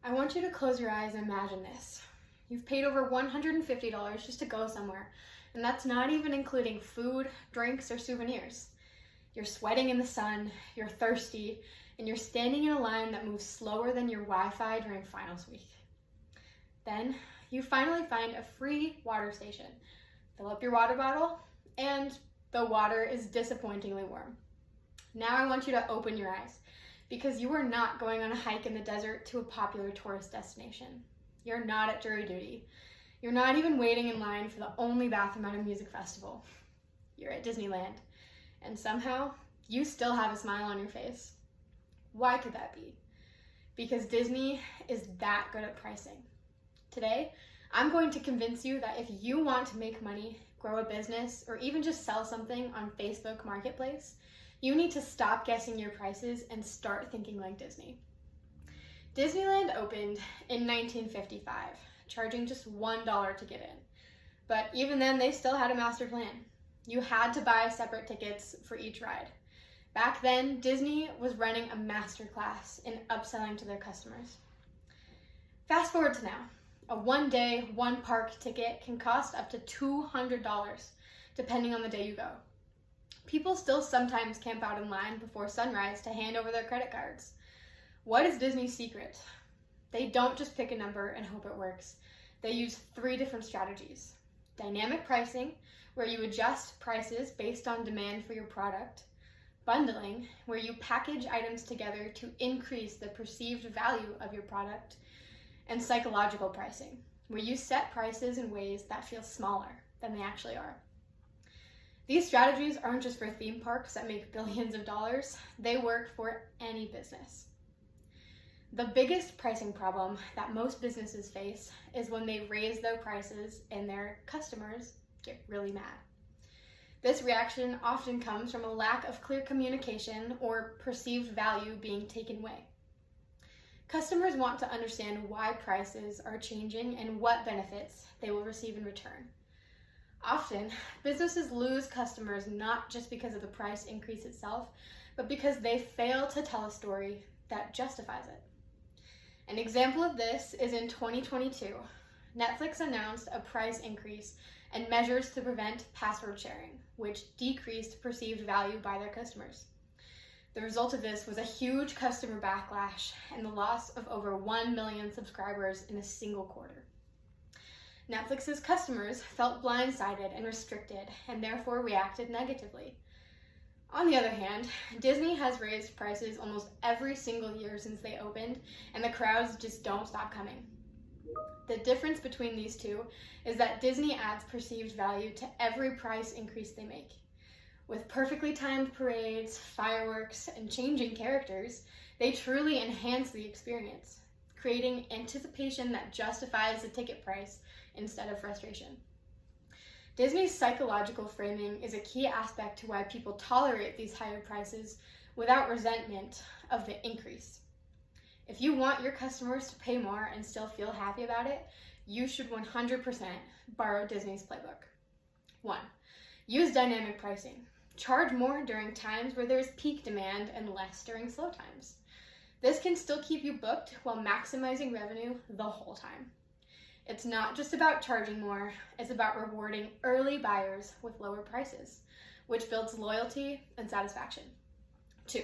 I want you to close your eyes and imagine this. You've paid over $150 just to go somewhere, and that's not even including food, drinks, or souvenirs. You're sweating in the sun, you're thirsty, and you're standing in a line that moves slower than your Wi-Fi during finals week. Then, you finally find a free water station. Fill up your water bottle, and the water is disappointingly warm. Now I want you to open your eyes, because you are not going on a hike in the desert to a popular tourist destination. You're not at jury duty. You're not even waiting in line for the only bathroom at a music festival. You're at Disneyland. And somehow, you still have a smile on your face. Why could that be? Because Disney is that good at pricing. Today, I'm going to convince you that if you want to make money, grow a business, or even just sell something on Facebook Marketplace, you need to stop guessing your prices and start thinking like Disney. Disneyland opened in 1955, charging just $1 to get in. But even then, they still had a master plan. You had to buy separate tickets for each ride. Back then, Disney was running a master class in upselling to their customers. Fast forward to now. A one-day, one-park ticket can cost up to $200, depending on the day you go. People still sometimes camp out in line before sunrise to hand over their credit cards. What is Disney's secret? They don't just pick a number and hope it works. They use 3 different strategies. Dynamic pricing, where you adjust prices based on demand for your product. Bundling, where you package items together to increase the perceived value of your product. And psychological pricing, where you set prices in ways that feel smaller than they actually are. These strategies aren't just for theme parks that make billions of dollars, they work for any business. The biggest pricing problem that most businesses face is when they raise their prices and their customers get really mad. This reaction often comes from a lack of clear communication or perceived value being taken away. Customers want to understand why prices are changing and what benefits they will receive in return. Often, businesses lose customers not just because of the price increase itself, but because they fail to tell a story that justifies it. An example of this is in 2022. Netflix announced a price increase and measures to prevent password sharing, which decreased perceived value by their customers. The result of this was a huge customer backlash and the loss of over 1 million subscribers in a single quarter. Netflix's customers felt blindsided and restricted and therefore reacted negatively. On the other hand, Disney has raised prices almost every single year since they opened, and the crowds just don't stop coming. The difference between these two is that Disney adds perceived value to every price increase they make. With perfectly timed parades, fireworks, and changing characters, they truly enhance the experience, creating anticipation that justifies the ticket price instead of frustration. Disney's psychological framing is a key aspect to why people tolerate these higher prices without resentment of the increase. If you want your customers to pay more and still feel happy about it, you should 100% borrow Disney's playbook. 1. Use dynamic pricing. Charge more during times where there's peak demand and less during slow times. This can still keep you booked while maximizing revenue the whole time. It's not just about charging more, it's about rewarding early buyers with lower prices, which builds loyalty and satisfaction. 2.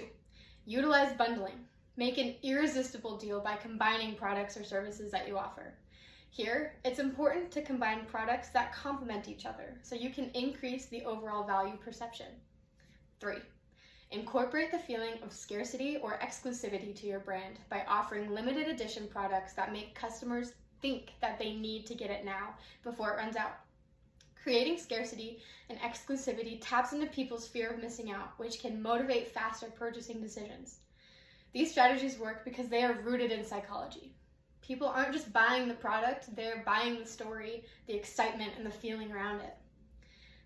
Utilize bundling. Make an irresistible deal by combining products or services that you offer. Here, it's important to combine products that complement each other so you can increase the overall value perception. 3. Incorporate the feeling of scarcity or exclusivity to your brand by offering limited edition products that make customers think that they need to get it now before it runs out. Creating scarcity and exclusivity taps into people's fear of missing out, which can motivate faster purchasing decisions. These strategies work because they are rooted in psychology. People aren't just buying the product, they're buying the story, the excitement, and the feeling around it.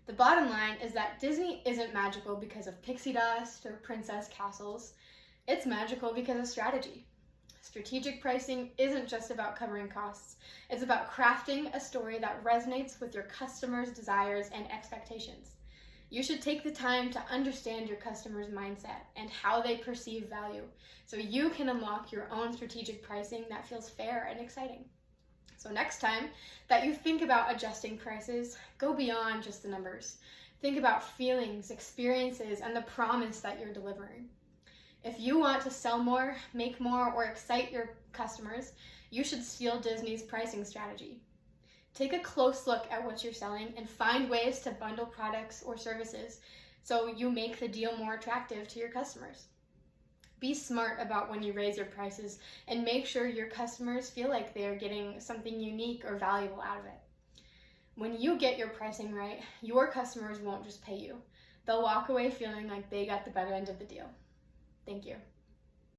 The bottom line is that Disney isn't magical because of pixie dust or princess castles. It's magical because of strategy. Strategic pricing isn't just about covering costs. It's about crafting a story that resonates with your customers' desires and expectations. You should take the time to understand your customer's mindset and how they perceive value so you can unlock your own strategic pricing that feels fair and exciting. So next time that you think about adjusting prices, go beyond just the numbers. Think about feelings, experiences, and the promise that you're delivering. If you want to sell more, make more, or excite your customers, you should steal Disney's pricing strategy. Take a close look at what you're selling and find ways to bundle products or services so you make the deal more attractive to your customers. Be smart about when you raise your prices and make sure your customers feel like they are getting something unique or valuable out of it. When you get your pricing right, your customers won't just pay you. They'll walk away feeling like they got the better end of the deal. Thank you.